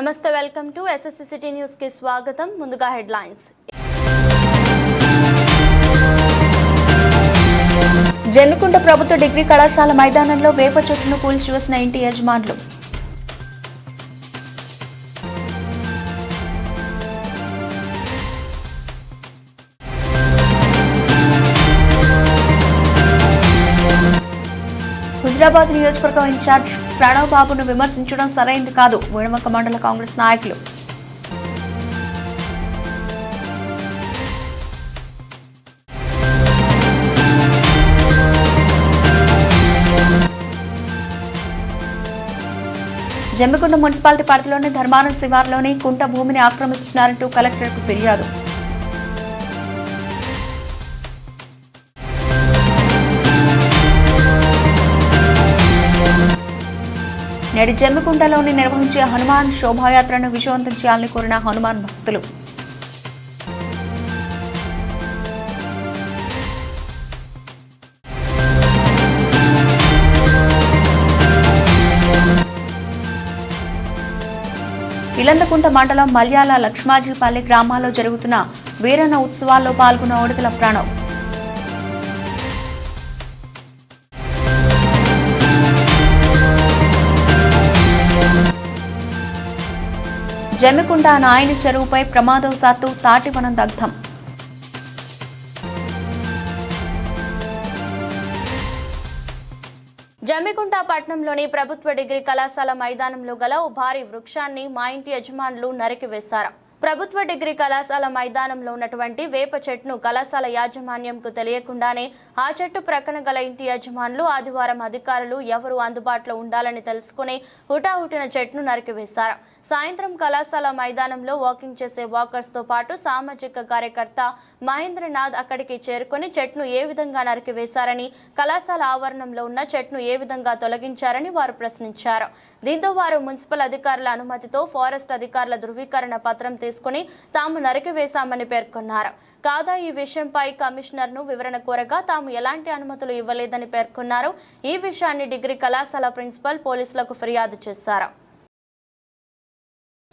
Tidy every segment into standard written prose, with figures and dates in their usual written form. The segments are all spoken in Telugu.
నమస్తే, welcome to SSC city news కి స్వాగతం. ముందుగా హెడ్లైన్స్. జమ్మికుంట ప్రభుత్వ డిగ్రీ కళాశాల మైదానంలో వేప చెట్టును కూల్చివేసిన ఇంటి యజమానులు. హుజరాబాద్ నియోజకవర్గం ఇన్ఛార్జ్ ప్రణవ్ బాబును విమర్శించడం సరైంది కాదు. వేణువంక మండల కాంగ్రెస్ నాయకులు. జమ్మికుంట మున్సిపాలిటీ పరిధిలోని ధర్మారం శివార్లోని కుంట భూమిని ఆక్రమిస్తున్నారంటూ కలెక్టర్కు ఫిర్యాదు. నేడు జమ్మికుంటలోని నిర్వహించే హనుమాన్ శోభాయాత్రను విజయవంతం చేయాలని కోరిన హనుమాన్ భక్తులు. ఇలందకుంట మండలం మల్యాల లక్ష్మాజీపల్లి గ్రామాల్లో జరుగుతున్న వీరన్న ఉత్సవాల్లో పాల్గొన్న ఉడతల ప్రణవ్. జమ్మికుంట నాయని చెరువుపై ప్రమాదవశాత్తు తాటివనం దగ్ధం. జమ్మికుంట పట్టణంలోని ప్రభుత్వ డిగ్రీ కళాశాల మైదానంలో గల ఓ భారీ వృక్షాన్ని మా ఇంటి యజమానులు నరికివేశారు. ప్రభుత్వ డిగ్రీ కళాశాల మైదానంలో ఉన్నటువంటి వేప చెట్టును కళాశాల యాజమాన్యంకు తెలియకుండానే ఆ చెట్టు ప్రక్కన గల ఇంటి యజమానులు ఆదివారం అధికారులు ఎవరు అందుబాటులో ఉండాలని తెలుసుకుని హుటాహుటిన చెట్టును నరికివేశారు. సాయంత్రం కళాశాల మైదానంలో వాకింగ్ చేసే వాకర్స్ తో పాటు సామాజిక కార్యకర్త మహేంద్రనాథ్ అక్కడికి చేరుకుని చెట్టును ఏ విధంగా నరికివేశారని, కళాశాల ఆవరణంలో ఉన్న చెట్టును ఏ విధంగా తొలగించారని వారు ప్రశ్నించారు. దీంతో వారు మున్సిపల్ అధికారుల అనుమతితో ఫారెస్ట్ అధికారుల ధృవీకరణ పత్రం తీసుకుని తాము నరికివేశామని పేర్కొన్నారు. కాగా ఈ విషయంపై కమిషనర్ ను వివరణ కోరగా తాము ఎలాంటి అనుమతులు ఇవ్వలేదని పేర్కొన్నారు. ఈ విషయాన్ని డిగ్రీ కళాశాల ప్రిన్సిపల్ పోలీసులకు ఫిర్యాదు చేశారు.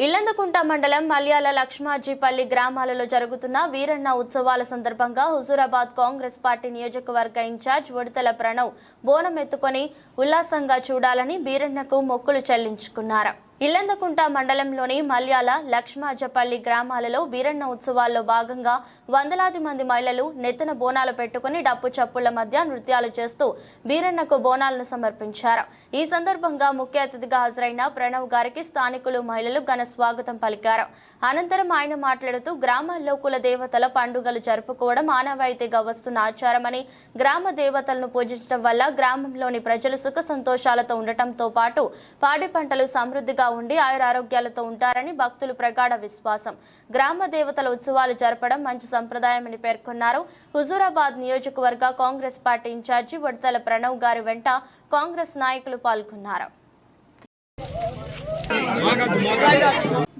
ఇల్లందకుంట మండలం మల్యాల లక్ష్మాజీపల్లి గ్రామాలలో జరుగుతున్న వీరన్న ఉత్సవాల సందర్భంగా హుజూరాబాద్ కాంగ్రెస్ పార్టీ నియోజకవర్గ ఇన్ఛార్జ్ ఉడతల ప్రణవ్ బోనం ఎత్తుకొని ఉల్లాసంగా చూడాలని వీరన్నకు మొక్కులు చెల్లించుకున్నారు. ఇల్లందకుంట మండలంలోని మల్యాల లక్ష్మాజపల్లి గ్రామాలలో వీరన్న ఉత్సవాల్లో భాగంగా వందలాది మంది మహిళలు నెత్తిన బోనాలు పెట్టుకుని డప్పు చప్పుల మధ్య నృత్యాలు చేస్తూ వీరన్నకు బోనాలను సమర్పించారు. ఈ సందర్భంగా ముఖ్య అతిథిగా హాజరైన ప్రణవ్ గారికి స్థానికులు మహిళలు ఘన స్వాగతం పలికారు. అనంతరం ఆయన మాట్లాడుతూ గ్రామాల్లో కుల దేవతల పండుగలు జరుపుకోవడం ఆనవాయితీగా వస్తున్న ఆచారమని, గ్రామ దేవతలను పూజించడం వల్ల గ్రామంలోని ప్రజలు సుఖ సంతోషాలతో ఉండటంతో పాటు పాడి పంటలు సమృద్ధిగా ఉండి ఆయురారోగ్యాలతో ఉంటారని భక్తులు ప్రగాఢ విశ్వాసం. గ్రామ దేవతల ఉత్సవాలు జరపడం మంచి సంప్రదాయమని పేర్కొన్నారు. హుజూరాబాద్ నియోజకవర్గ కాంగ్రెస్ పార్టీ ఇన్ఛార్జి ఉడతల ప్రణవ్ గారి వెంట కాంగ్రెస్ నాయకులు పాల్గొన్నారు.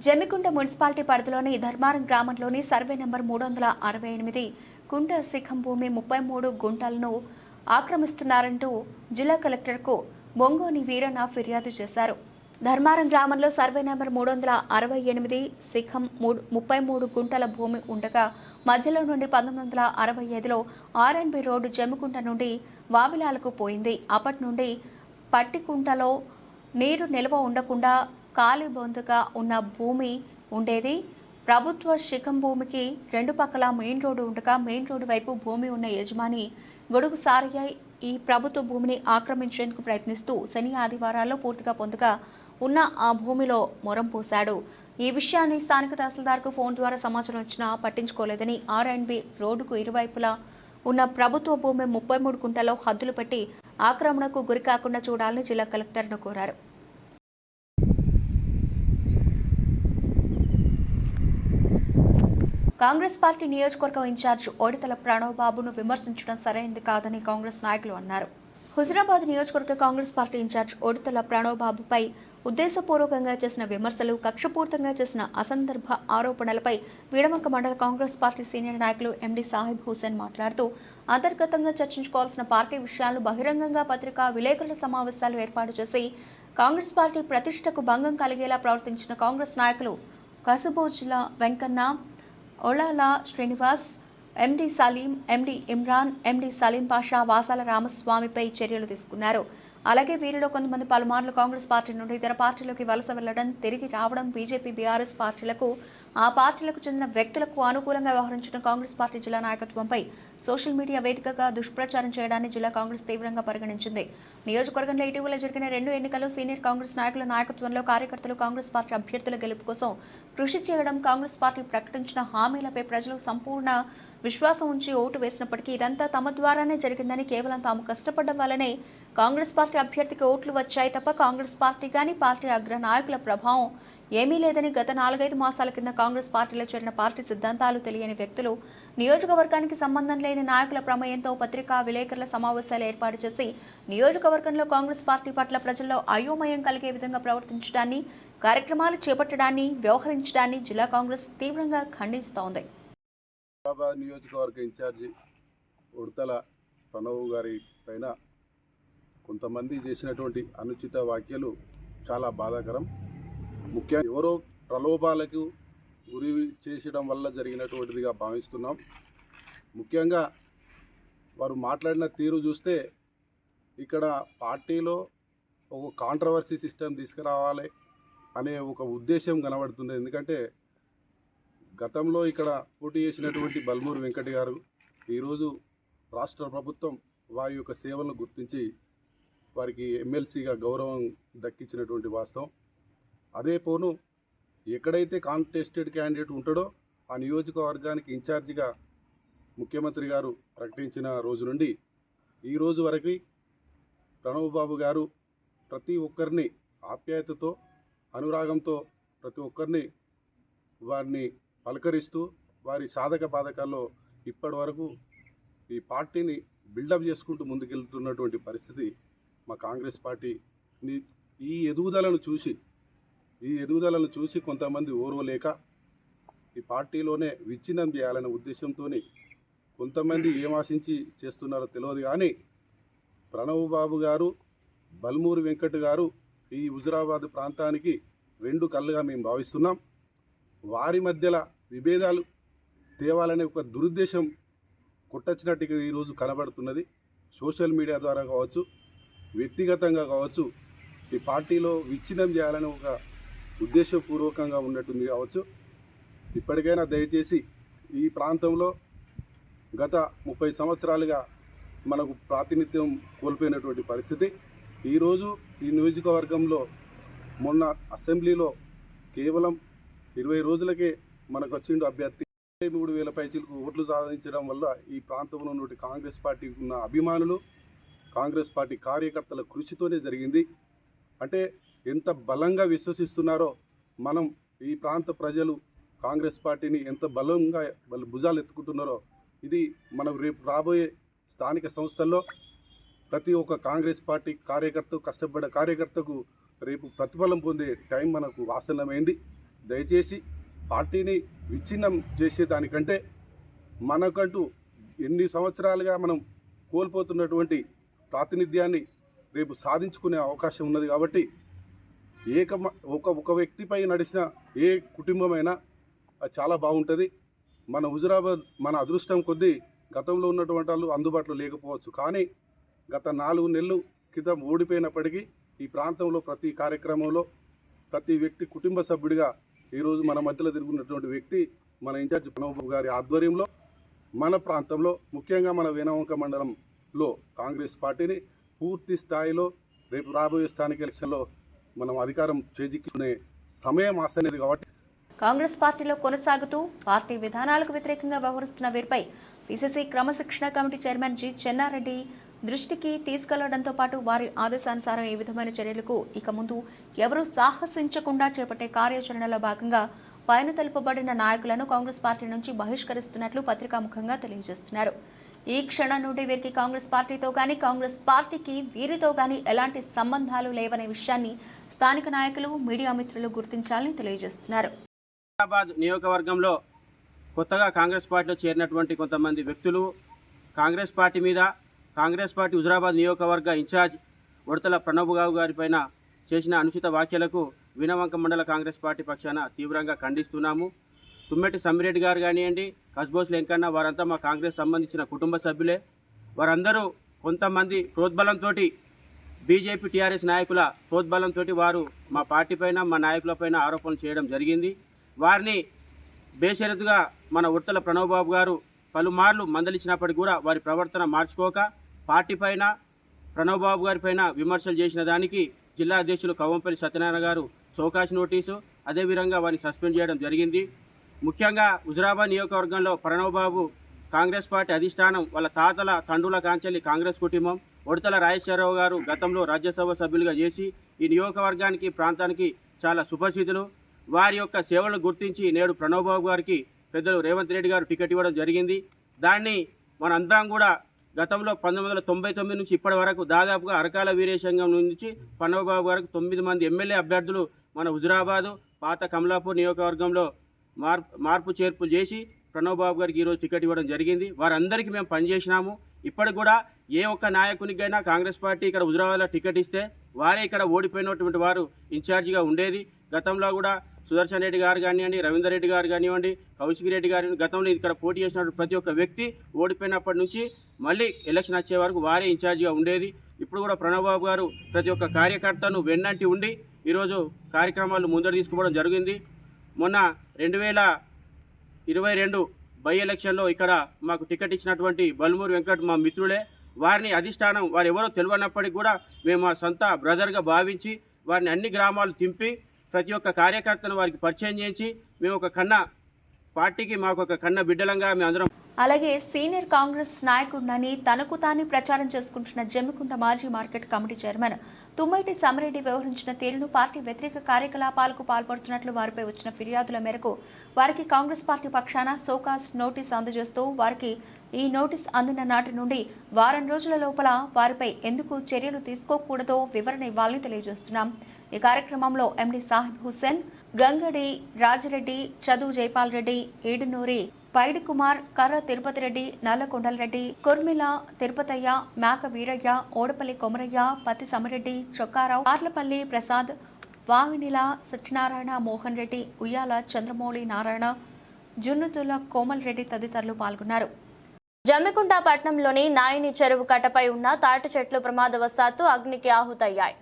జమ్మికుంట మున్సిపాలిటీ పరిధిలోని ధర్మారం గ్రామంలోని సర్వే నంబర్ 368 కుంట శిఖం భూమి 33 గుంటలను ఆక్రమిస్తున్నారంటూ జిల్లా కలెక్టర్కు బొంగోని వీరన్న ఫిర్యాదు చేశారు. ధర్మారం గ్రామంలో సర్వే నెంబర్ 368 శిఖం 33 గుంటల భూమి ఉండగా మధ్యలో నుండి 1965లో R&B రోడ్డు జమ్మికుంట నుండి వావిలాలకు పోయింది. అప్పటి నుండి పట్టికుంటలో నీరు నిల్వ ఉండకుండా ఖాళీ బొందుగా ఉన్న భూమి ఉండేది. ప్రభుత్వ శిఖం భూమికి రెండు పక్కల మెయిన్ రోడ్డు ఉండగా మెయిన్ రోడ్డు వైపు భూమి ఉన్న యజమాని గొడుగు సారయ్య ఈ ప్రభుత్వ భూమిని ఆక్రమించేందుకు ప్రయత్నిస్తూ శని ఆదివారాల్లో పూర్తిగా పొందుగా ఉన్న ఆ భూమిలో మొరం పోశాడు. ఈ విషయాన్ని స్థానిక తహసీల్దార్కు ఫోన్ ద్వారా సమాచారం వచ్చినా పట్టించుకోలేదని R&B రోడ్డుకు ఇరువైపులా ఉన్న ప్రభుత్వ భూమి 33 గుంటల్లో హద్దులు పెట్టి ఆక్రమణకు గురి కాకుండా చూడాలని జిల్లా కలెక్టర్ను కోరారు. కాంగ్రెస్ పార్టీ నియోజకవర్గం ఇన్ఛార్జ్ ఉడతల ప్రణవ్ బాబును విమర్శించడం సరైనది కాదని కాంగ్రెస్ నాయకులు అన్నారు. హుజూరాబాద్ నియోజకవర్గ కాంగ్రెస్ పార్టీ ఇన్ఛార్జ్ ఉడతల ప్రణవ్ బాబుపై ఉద్దేశపూర్వకంగా చేసిన విమర్శలు, కక్షపూరితంగా చేసిన అసందర్భ ఆరోపణలపై వీడమంక మండల కాంగ్రెస్ పార్టీ సీనియర్ నాయకులు ఎండి సాహిబ్ హుసేన్ మాట్లాడుతూ అంతర్గతంగా చర్చించుకోవాల్సిన పార్టీ విషయాలను బహిరంగంగా పత్రికా విలేకరుల సమావేశాలు ఏర్పాటు చేసి కాంగ్రెస్ పార్టీ ప్రతిష్టకు భంగం కలిగేలా ప్రవర్తించిన కాంగ్రెస్ నాయకులు కసుబోజుల వెంకన్న, ఒళాల శ్రీనివాస్, ఎండి సలీం, ఎండి ఇమ్రాన్, ఎండి సలీం పాషా, వాసాల రామస్వామిపై చర్యలు తీసుకున్నారు. అలాగే వీరిలో కొంతమంది పలుమార్లు కాంగ్రెస్ పార్టీ నుండి ఇతర పార్టీలోకి వలస వెళ్లడం, తిరిగి రావడం, బీజేపీ, బీఆర్ఎస్ పార్టీలకు, ఆ పార్టీలకు చెందిన వ్యక్తులకు అనుకూలంగా వ్యవహరించిన కాంగ్రెస్ పార్టీ జిల్లా నాయకత్వంపై సోషల్ మీడియా వేదికగా దుష్ప్రచారం చేయడాన్ని జిల్లా కాంగ్రెస్ తీవ్రంగా పరిగణించింది. నియోజకవర్గంలో ఇటీవల జరిగిన 2 ఎన్నికల్లో సీనియర్ కాంగ్రెస్ నాయకుల నాయకత్వంలో కార్యకర్తలు కాంగ్రెస్ పార్టీ అభ్యర్థుల గెలుపు కోసం కృషి చేయడం, కాంగ్రెస్ పార్టీ ప్రకటించిన హామీలపై ప్రజలు సంపూర్ణ విశ్వాసం ఉంచి ఓటు వేసినప్పటికీ ఇదంతా తమ ద్వారానే జరిగిందని, కేవలం తాము కష్టపడడం వల్లనే కాంగ్రెస్ పార్టీ అభ్యర్థికి ఓట్లు వచ్చాయి తప్ప కాంగ్రెస్ పార్టీ కానీ పార్టీ అగ్ర నాయకుల ప్రభావం ఏమీ లేదని, గత 4-5 మాసాల కింద కాంగ్రెస్ పార్టీలో చేరిన పార్టీ సిద్ధాంతాలు తెలియని వ్యక్తులు, నియోజకవర్గానికి సంబంధం లేని నాయకుల ప్రమేయంతో పత్రికా విలేకరుల సమావేశాలు ఏర్పాటు చేసి నియోజకవర్గంలో కాంగ్రెస్ పార్టీ పట్ల ప్రజల్లో అయోమయం కలిగే విధంగా ప్రవర్తించడాన్ని, కార్యక్రమాలు చేపట్టడాన్ని, వ్యవహరించడాన్ని జిల్లా కాంగ్రెస్ తీవ్రంగా ఖండిస్తోంది. నియోజకవర్గ ఇన్ఛార్జి ఉడతల ప్రణవ్ గారి పైన కొంతమంది చేసినటువంటి అనుచిత వ్యాఖ్యలు చాలా బాధాకరం. ముఖ్యంగా ఎవరో ప్రలోభాలకు గురి చేసడం వల్ల జరిగినటువంటిదిగా భావిస్తున్నాం. ముఖ్యంగా వారు మాట్లాడిన తీరు చూస్తే ఇక్కడ పార్టీలో ఒక కాంట్రవర్సీ సిస్టమ్ తీసుకురావాలి అనే ఒక ఉద్దేశం కనబడుతుంది. ఎందుకంటే గతంలో ఇక్కడ పోటీ చేసినటువంటి బల్మూరు వెంకట్ గారు ఈరోజు రాష్ట్ర ప్రభుత్వం వారి యొక్క సేవలను గుర్తించి వారికి ఎమ్మెల్సీగా గౌరవం దక్కించినటువంటి వాస్తవం. అదే పోను ఎక్కడైతే కాంటెస్టెడ్ క్యాండిడేట్ ఉంటాడో ఆ నియోజకవర్గానికి ఇన్ఛార్జిగా ముఖ్యమంత్రి గారు ప్రకటించిన రోజు నుండి ఈ రోజు వరకు ప్రణవ్ బాబు గారు ప్రతి ఒక్కరిని ఆప్యాయతతో, అనురాగంతో ప్రతి ఒక్కరిని వారిని పలకరిస్తూ వారి సాధక బాధకాల్లో ఇప్పటి వరకు ఈ పార్టీని బిల్డప్ చేసుకుంటూ ముందుకెళ్తున్నటువంటి పరిస్థితి మా కాంగ్రెస్ పార్టీని ఈ ఎదుగుదలను చూసి కొంతమంది ఓర్వలేక ఈ పార్టీలోనే విచ్ఛిన్నం చేయాలనే ఉద్దేశంతో కొంతమంది ఏం ఆశించి చేస్తున్నారో తెలియదు. కానీ ప్రణవ్ బాబు గారు, బల్మూరు వెంకట్ గారు ఈ హుజురాబాద్ ప్రాంతానికి 2 కళ్ళుగా మేము భావిస్తున్నాం. వారి మధ్యలో విభేదాలు తేవాలనే ఒక దురుద్దేశం కొట్టొచ్చినట్టుగా ఈరోజు కనబడుతున్నది. సోషల్ మీడియా ద్వారా కావచ్చు, వ్యక్తిగతంగా కావచ్చు, ఈ పార్టీలో విచ్ఛిన్నం చేయాలని ఒక ఉద్దేశపూర్వకంగా ఉన్నట్టుంది కావచ్చు. ఇప్పటికైనా దయచేసి ఈ ప్రాంతంలో గత 30 సంవత్సరాలుగా మనకు ప్రాతినిధ్యం కోల్పోయినటువంటి పరిస్థితి. ఈరోజు ఈ నియోజకవర్గంలో మొన్న అసెంబ్లీలో కేవలం 20 రోజులకే మనకు వచ్చిండు అభ్యర్థి. 3,000 పైచీలకు ఓట్లు సాధించడం వల్ల ఈ ప్రాంతంలో ఉన్న కాంగ్రెస్ పార్టీకి ఉన్న అభిమానులు, కాంగ్రెస్ పార్టీ కార్యకర్తల కృషితోనే జరిగింది. అంటే ఎంత బలంగా విశ్వసిస్తున్నారో, మనం ఈ ప్రాంత ప్రజలు కాంగ్రెస్ పార్టీని ఎంత బలంగా వాళ్ళు భుజాలు ఎత్తుకుంటున్నారో, ఇది మనం రేపు రాబోయే స్థానిక సంస్థల్లో ప్రతి ఒక్క కాంగ్రెస్ పార్టీ కష్టపడ్డ కార్యకర్తకు రేపు ప్రతిఫలం పొందే టైం మనకు ఆసన్నమైంది. దయచేసి పార్టీని విచ్ఛిన్నం చేసేదానికంటే మనకంటూ ఎన్ని సంవత్సరాలుగా మనం కోల్పోతున్నటువంటి ప్రాతినిధ్యాన్ని రేపు సాధించుకునే అవకాశం ఉన్నది. కాబట్టి ఒక వ్యక్తిపై నడిచిన ఏ కుటుంబమైనా అది చాలా బాగుంటుంది. మన హుజురాబాద్ మన అదృష్టం కొద్దీ గతంలో ఉన్నటువంటి వాళ్ళు అందుబాటులో లేకపోవచ్చు, కానీ గత 4 నెలలు క్రితం ఓడిపోయినప్పటికీ ఈ ప్రాంతంలో ప్రతి కార్యక్రమంలో ప్రతి వ్యక్తి కుటుంబ సభ్యుడిగా ఈరోజు మన మధ్యలో తిరుగుతున్నటువంటి వ్యక్తి మన ఇన్ఛార్జ్ ప్రణవ్ బాబు గారి ఆధ్వర్యంలో మన ప్రాంతంలో ముఖ్యంగా మన వీణవంక మండలంలో కాంగ్రెస్ పార్టీని పూర్తి స్థాయిలో రేపు రాబోయే స్థానిక ఎలక్షన్లో మనం అధికారం చేజిక్కించుకునే సమయం ఆసనేది. కాబట్టి కాంగ్రెస్ పార్టీలో కొనసాగుతూ పార్టీ విధానాలకు వ్యతిరేకంగా వ్యవహరిస్తున్న వీరిపై పిసిసి క్రమశిక్షణ కమిటీ చైర్మన్ జి చెన్నారెడ్డి దృష్టికి తీసుకెళ్లడంతో పాటు వారి ఆదేశానుసారం ఈ విధమైన చర్యలకు ఇక ముందు ఎవరూ సాహసించకుండా చేపట్టే కార్యాచరణలో భాగంగా పైన తెలుపబడిన నాయకులను కాంగ్రెస్ పార్టీ నుంచి బహిష్కరిస్తున్నట్లు పత్రికాముఖంగా తెలియజేస్తున్నారు. ఈ క్షణం నుండి వీరికి కాంగ్రెస్ పార్టీతో కానీ కాంగ్రెస్ పార్టీకి వీరితో కానీ ఎలాంటి సంబంధాలు లేవనే విషయాన్ని స్థానిక నాయకులు మీడియా మిత్రులు గుర్తించాలని తెలియజేస్తున్నారు. హైదరాబాద్ నియోజకవర్గంలో కొత్తగా కాంగ్రెస్ పార్టీలో చేరినటువంటి కొంతమంది వ్యక్తులు కాంగ్రెస్ పార్టీ మీద, కాంగ్రెస్ పార్టీ హుజురాబాద్ నియోజకవర్గ ఇన్ఛార్జ్ ఉడతల ప్రణబ్ గారి పైన చేసిన అనుచిత వ్యాఖ్యలకు వినవంక మండల కాంగ్రెస్ పార్టీ పక్షాన తీవ్రంగా ఖండిస్తున్నాము. తుమ్మెటి సమ్మిరెడ్డి గారు కానివ్వండి, కస్బోస్ లెంకన్న, వారంతా మా కాంగ్రెస్ సంబంధించిన కుటుంబ సభ్యులే. వారందరూ కొంతమంది ప్రోద్బలంతో, బీజేపీ టీఆర్ఎస్ నాయకుల ప్రోద్బలంతో వారు మా పార్టీ పైన, మా నాయకుల పైన ఆరోపణలు చేయడం జరిగింది. వారిని బేషరతుగా మన ఉడతల ప్రణబ్ బాబు గారు పలుమార్లు మందలించినప్పటికీ కూడా వారి ప్రవర్తన మార్చుకోక పార్టీ పైన, ప్రణబ్ బాబు గారి పైన విమర్శలు చేసిన దానికి జిల్లా అధ్యక్షులు కవ్వంపల్లి సత్యనారాయణ గారు చౌకాసి నోటీసు, అదేవిధంగా వారిని సస్పెండ్ చేయడం జరిగింది. ముఖ్యంగా హుజురాబాద్ నియోజకవర్గంలో ప్రణబ్ బాబు కాంగ్రెస్ పార్టీ అధిష్టానం, వాళ్ళ తాతల తండ్రుల కాంచెల్లి కాంగ్రెస్ కుటుంబం, ఉడతల రాజేశ్వరరావు గారు గతంలో రాజ్యసభ సభ్యులుగా చేసి ఈ నియోజకవర్గానికి, ప్రాంతానికి చాలా సుపరిచితులు. వారి యొక్క సేవలను గుర్తించి నేడు ప్రణబ్ బాబు గారికి పెద్దలు రేవంత్ రెడ్డి గారు టికెట్ ఇవ్వడం జరిగింది. దాన్ని మనందరం కూడా గతంలో 1999 నుంచి ఇప్పటి వరకు దాదాపుగా అరకాల వీరేశంగం నుంచి ప్రణబ్ బాబు గారికి 9 మంది ఎమ్మెల్యే అభ్యర్థులు మన హుజురాబాదు, పాత కమలాపూర్ నియోజకవర్గంలో మార్పు చేర్పులు చేసి ప్రణబ్ బాబు గారికి ఈరోజు టికెట్ ఇవ్వడం జరిగింది. వారందరికీ మేము పనిచేసినాము. ఇప్పటికి కూడా ఏ ఒక్క నాయకునికైనా కాంగ్రెస్ పార్టీ ఇక్కడ హుజురాబాద్లో టికెట్ ఇస్తే వారే ఇక్కడ ఓడిపోయినటువంటి వారు ఇన్ఛార్జిగా ఉండేది. గతంలో కూడా సుదర్శన్ రెడ్డి గారు కానివ్వండి, రవీందర్ రెడ్డి గారు కానివ్వండి, కౌశిక్ రెడ్డి గారు, గతంలో ఇక్కడ పోటీ చేసినటువంటి ప్రతి ఒక్క వ్యక్తి ఓడిపోయినప్పటి నుంచి మళ్ళీ ఎలక్షన్ వచ్చే వరకు వారే ఇన్ఛార్జిగా ఉండేది. ఇప్పుడు కూడా ప్రణబ్ బాబు గారు ప్రతి ఒక్క కార్యకర్తను వెన్నంటి ఉండి ఈరోజు కార్యక్రమాలు ముందర తీసుకుపోవడం జరిగింది. మొన్న 2022 బై ఎలక్షన్లో ఇక్కడ మాకు టికెట్ ఇచ్చినటువంటి బల్మూరు వెంకట్ మా మిత్రులే. వారిని అధిష్టానం వారు ఎవరో తెలియనప్పటికీ కూడా మేము మా సొంత బ్రదర్గా భావించి వారిని అన్ని గ్రామాలు తింపి ప్రతి ఒక్క కార్యకర్తను వారికి పరిచయం చేయించి మేము ఒక కన్న పార్టీకి, మాకు ఒక కన్న బిడ్డలంగా మేము అందరం. అలాగే సీనియర్ కాంగ్రెస్ నాయకుడినని తనకు తానే ప్రచారం చేసుకుంటున్న జమ్మికుంట మాజీ మార్కెట్ కమిటీ చైర్మన్ తుమ్మైటి సమ్మిరెడ్డి వ్యవహరించిన తీరును, పార్టీ వ్యతిరేక కార్యకలాపాలకు పాల్పడుతున్నట్లు వారిపై వచ్చిన ఫిర్యాదుల మేరకు వారికి కాంగ్రెస్ పార్టీ పక్షాన సోకాస్ నోటీస్ అందజేస్తూ వారికి ఈ నోటీస్ అందిన నాటి నుండి వారం రోజుల లోపల వారిపై ఎందుకు చర్యలు తీసుకోకూడదో వివరణ ఇవ్వాలని తెలియజేస్తున్నాం. ఈ కార్యక్రమంలో ఎండి సాహిబ్ హుస్సేన్, గంగడి రాజిరెడ్డి, చదువు జైపాల్ రెడ్డి, ఏడునూరి పైడి కుమార్, కర్ర తిరుపతి రెడ్డి, నల్లకొండల రెడ్డి, కుర్మిల తిరుపతయ్య, మేక వీరయ్య, ఓడపల్లి కొమరయ్య, పత్తి సమిరెడ్డి, చొక్కారావు, ఆర్లపల్లి ప్రసాద్, వావినిల సత్యనారాయణ, మోహన్ రెడ్డి, ఉయ్యాల చంద్రమౌళి నారాయణ, జున్నుతుల కోమల్ రెడ్డి తదితరులు పాల్గొన్నారు. జమ్మికుంట పట్టణంలోని నాయని చెరువు కట్టపై ఉన్న తాటి చెట్లు ప్రమాదవశాత్తు అగ్నికి ఆహుతయ్యాయి.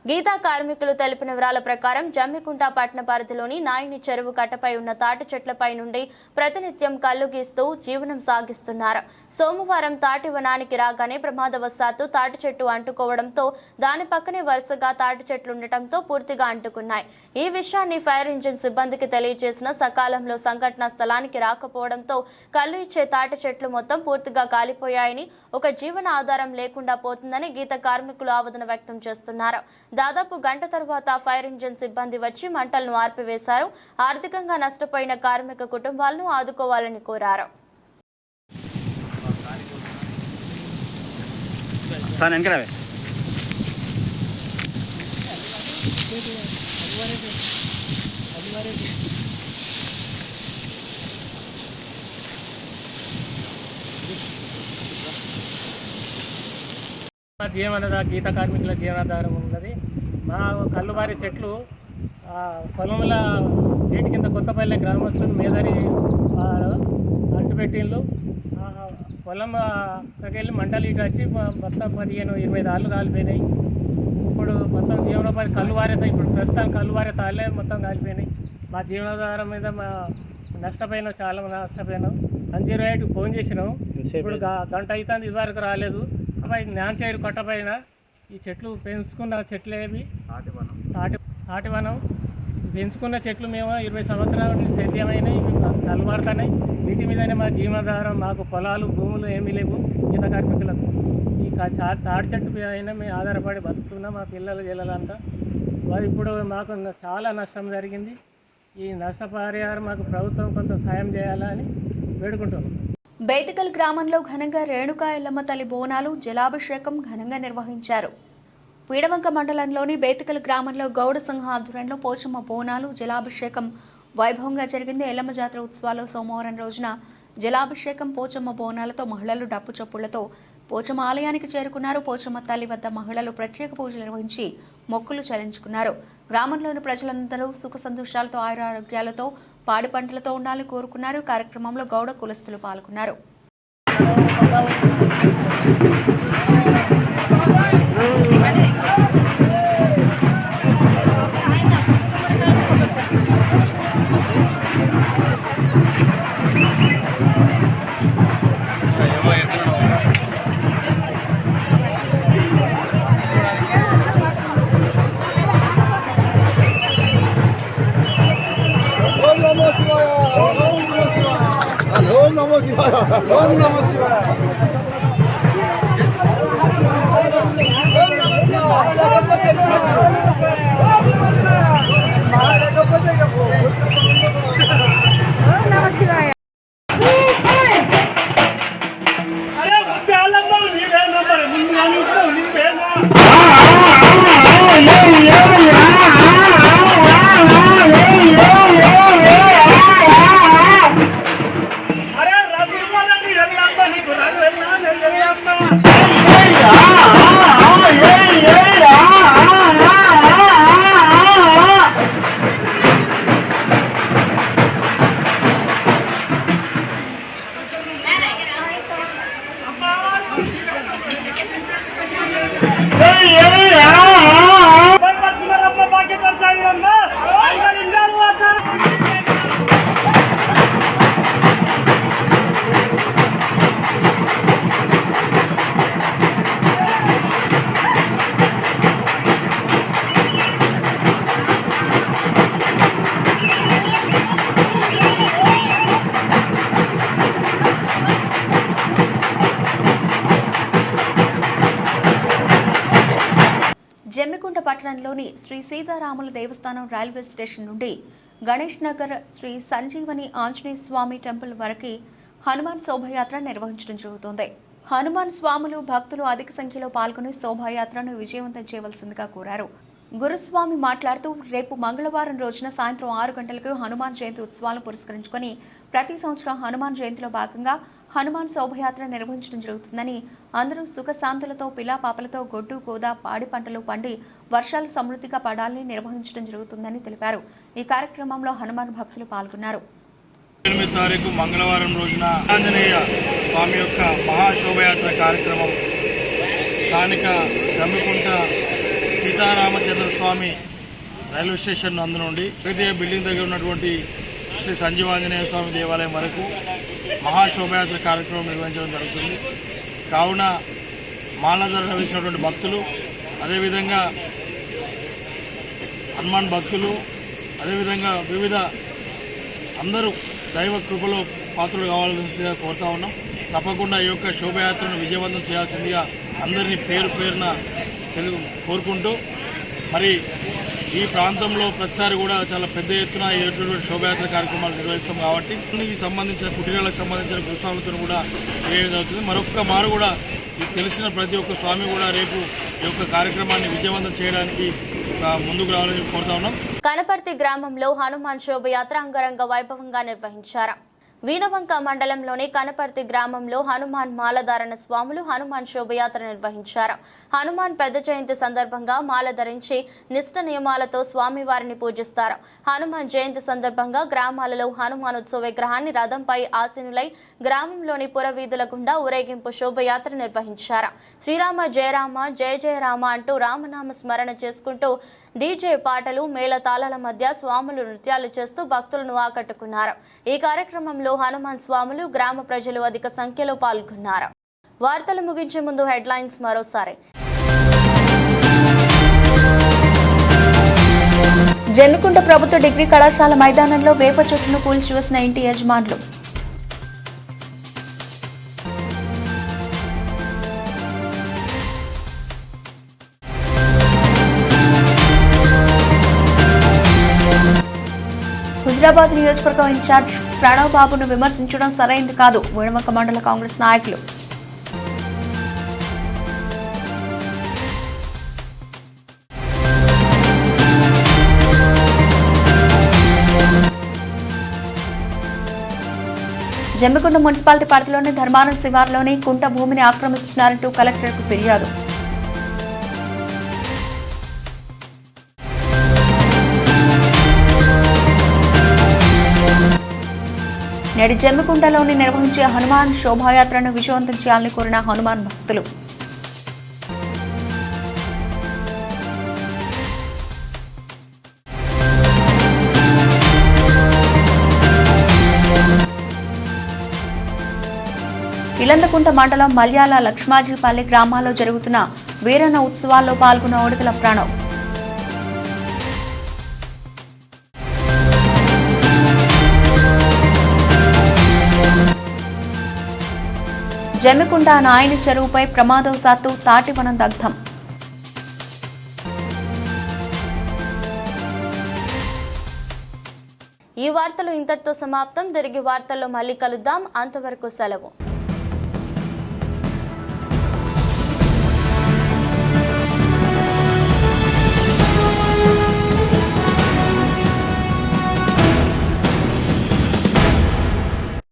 గీతా కార్మికులు తెలిపిన వివరాల ప్రకారం జమ్మికుంట పట్టణ పరిధిలోని నాయని చెరువు కట్టపై ఉన్న తాటి చెట్లపై నుండి ప్రతినిత్యం కల్లు గీస్తూ జీవనం సాగిస్తున్నారు. సోమవారం తాటి వనానికి రాగానే ప్రమాదవశాత్తు తాటి చెట్టు అంటుకోవడంతో దాని పక్కనే వరుసగా తాటి చెట్లు ఉండటంతో పూర్తిగా అంటుకున్నాయి. ఈ విషయాన్ని ఫైర్ ఇంజిన్ సిబ్బందికి తెలియజేసిన సకాలంలో సంఘటనా స్థలానికి రాకపోవడంతో కల్లు ఇచ్చే తాటి చెట్లు మొత్తం పూర్తిగా కాలిపోయాయని, ఒక జీవన ఆధారం లేకుండా పోతుందని గీత కార్మికులు ఆవేదన వ్యక్తం చేస్తున్నారు. దాదాపు గంట తర్వాత ఫైర్ ఇంజిన్ సిబ్బంది వచ్చి మంటలను ఆర్పివేశారు. ఆర్థికంగా నష్టపోయిన కార్మిక కుటుంబాలను ఆదుకోవాలని కోరారు. గీత కార్మికుల జీవనాధారం ఉన్నది. మా కల్లువారి చెట్లు పొలంలో నీటి కింద కొత్తపల్లె గ్రామస్తులు మేదరి అంటుపెట్టిళ్ళు. పొలం వెళ్ళి మంటలు ఇటు వచ్చి మొత్తం 15-20 తాళ్ళు కాలిపోయినాయి. ఇప్పుడు మొత్తం జీవనోపాధి కల్లువారేత, ఇప్పుడు ప్రస్తుతం కల్లువారే తాళ్ళే మొత్తం కాలిపోయినాయి. మా జీవనాధారం మీద మా నష్టపోయినాం, చాలా నష్టపోయినాం. 108కి ఫోన్ చేసినాం. ఇప్పుడు గంట అవుతుంది, ఇదివరకు రాలేదు. నాంచేరు కట్టపైన ఈ చెట్లు పెంచుకున్న చెట్లేవి తాటివనం పెంచుకున్న చెట్లు మేము 20 సంవత్సరాల నుంచి సేద్యమైనవి, నలుమారుతున్నాయి. వీటి మీదనే మా జీవనాధారం. మాకు పొలాలు, భూములు ఏమీ లేవు గీత కార్మికులకు. ఈ తాటి చెట్టు అయినా మేము ఆధారపడి బతుకుతున్నాం. మా పిల్లలు జిల్లలంతా ఇప్పుడు మాకు చాలా నష్టం జరిగింది. ఈ నష్టపరిహారం మాకు ప్రభుత్వం కొంత సాయం చేయాలని వేడుకుంటున్నాం. బేతికల్ గ్రామంలో ఘనంగా రేణుకా ఎల్లమ్మ తల్లి బోనాలు జలాభిషేకం ఘనంగా నిర్వహించారు. వీడవంక మండలంలోని బేతికల్ గ్రామంలో గౌడ సంఘ ఆధ్వర్యంలో పోచమ్మ బోనాలు జలాభిషేకం వైభవంగా జరిగింది. ఎల్లమ్మ జాతర ఉత్సవాల్లో సోమవారం రోజున జలాభిషేకం పోచమ్మ బోనాలతో మహిళలు డప్పు చప్పుళ్లతో పోచమ్మ ఆలయానికి చేరుకున్నారు. పోచమ్మ తల్లి వద్ద మహిళలు ప్రత్యేక పూజలు నిర్వహించి మొక్కులు చెల్లించుకున్నారు. గ్రామంలోని ప్రజలందరూ సుఖ సంతోషాలతో ఆయురారోగ్యాలతో పాడి పంటలతో ఉండాలని కోరుకున్నారు. కార్యక్రమంలో గౌడ కులస్తులు పాల్గొన్నారు. జమ్మికుంట పట్టణంలోని శ్రీ సీతారాముల దేవస్థానం రైల్వే స్టేషన్ నుండి గణేష్ నగర్ శ్రీ సంజీవని ఆంజనేయ స్వామి టెంపుల్ వరకు హనుమాన్ శోభయాత్ర నిర్వహించడం జరుగుతోంది. హనుమాన్ స్వాములు భక్తులు అధిక సంఖ్యలో పాల్గొని శోభాయాత్రను విజయవంతం చేయవలసిందిగా కోరారు. గురుస్వామి మాట్లాడుతూ రేపు మంగళవారం రోజున సాయంత్రం 6 గంటలకు హనుమాన్ జయంతి ఉత్సవాలను పురస్కరించుకొని ప్రతి సంవత్సరం హనుమాన్ జయంతిలో భాగంగా హనుమాన్ శోభయాత్ర నిర్వహించడం జరుగుతుందని, అందరూ సుఖశాంతులతో పిల్లాపాపలతో గొడ్డు గోదా పాడి పంటలు పండి వర్షాలు సమృద్ధిగా పడాలని నిర్వహించడం జరుగుతుందని తెలిపారు. ఈ కార్యక్రమంలో హనుమాన్ భక్తులు పాల్గొన్నారు. 8 తారీఖు మంగళవారం రోజున ఆంజనేయ స్వామి యొక్క మహాశోభయాత్ర కార్యక్రమం స్థానిక జమ్మికుంట సీతారామచంద్ర స్వామి రైల్వే స్టేషన్ నందు నుండి ప్రగతి బిల్డింగ్ దగ్గర ఉన్నటువంటి శ్రీ సంజీవాంజనేయ స్వామి దేవాలయం వరకు మహాశోభయాత్ర కార్యక్రమం నిర్వహించడం జరుగుతుంది. కావున మాలధరణ వేసినటువంటి భక్తులు, అదేవిధంగా హనుమాన్ భక్తులు, అదేవిధంగా వివిధ అందరూ దైవ కృపలో పాత్రలు కావాల్సిందిగా కోరుతా ఉన్నాం. తప్పకుండా ఈ యొక్క శోభయాత్రను విజయవంతం చేయాల్సిందిగా అందరినీ పేరు పేరున కోరుకుంటూ, మరి ఈ ప్రాంతంలో ప్రతిసారి కూడా చాలా పెద్ద ఎత్తున ఎటువంటి శోభయాత్ర కార్యక్రమాలు నిర్వహిస్తాం కాబట్టి దీనికి సంబంధించిన కుటీరాలకు సంబంధించిన గురుస్వాములతో కూడా చేయడం జరుగుతుంది. మరొక్క మారు కూడా తెలిసిన ప్రతి ఒక్క స్వామి కూడా రేపు ఈ యొక్క కార్యక్రమాన్ని విజయవంతం చేయడానికి ముందుకు రావాలని కోరుతా ఉన్నాం. కనపర్తి గ్రామంలో హనుమాన్ శోభయాత్ర అంగరంగ వైభవంగా నిర్వహించారు. వీణవంక మండలంలోని కనపర్తి గ్రామంలో హనుమాన్ మాలధారణ స్వాములు హనుమాన్ శోభయాత్ర నిర్వహించారు. హనుమాన్ పెద్ద జయంతి సందర్భంగా మాల ధరించి నిష్ఠ నియమాలతో స్వామివారిని పూజిస్తారు. హనుమాన్ జయంతి సందర్భంగా గ్రామాలలో హనుమాన్ ఉత్సవ విగ్రహాన్ని రథంపై ఆసీనులై గ్రామంలోని పురవీధుల గుండా ఊరేగింపు శోభయాత్ర నిర్వహించారు. శ్రీరామ జయరామ జయ జయరామ అంటూ రామనామ స్మరణ చేసుకుంటూ డీజే పాటలు మేళతాళాల మధ్య స్వాములు నృత్యాలు చేస్తూ భక్తులను ఆకట్టుకున్నారు. ఈ కార్యక్రమంలో హనుమాన్ స్వాములు గ్రామ ప్రజలు అధిక సంఖ్యలో పాల్గొన్నారు. వార్తలు ముగించే ముందు హెడ్లైన్స్ మరోసారి. జమ్మికుంట ప్రభుత్వ డిగ్రీ కళాశాల మైదానంలో వేప చెట్టును కూల్చివేసిన ఇంటి యజమానులు. హుజరాబాద్ నియోజకవర్గం ఇన్ఛార్జ్ ప్రణవ్ బాబును విమర్శించడం సరైంది కాదు. వీడవంక మండల కాంగ్రెస్ నాయకులు. జమ్మికుంట మున్సిపాలిటీ పరిధిలోని ధర్మారం శివార్లోని కుంట భూమిని ఆక్రమిస్తున్నారంటూ కలెక్టర్కు ఫిర్యాదు. నేడు జమ్మికుంటలోని నిర్వహించే హనుమాన్ శోభాయాత్రను విజయవంతం చేయాలని కోరిన హనుమాన్ భక్తులు. ఇలందకుంట మండలం మల్యాల లక్ష్మాజీపల్లి గ్రామాల్లో జరుగుతున్న వీరన్న ఉత్సవాల్లో పాల్గొన్న ఉడతల ప్రణవ్. జమ్మికుంట నాయని చెరువుపై ప్రమాదవశాత్తు తాటివనం దగ్ధం. ఈ వార్తలు ఇంతటితో సమాప్తం. తిరిగి వార్తల్లో మళ్ళీ కలుద్దాం. అంతవరకు సెలవు.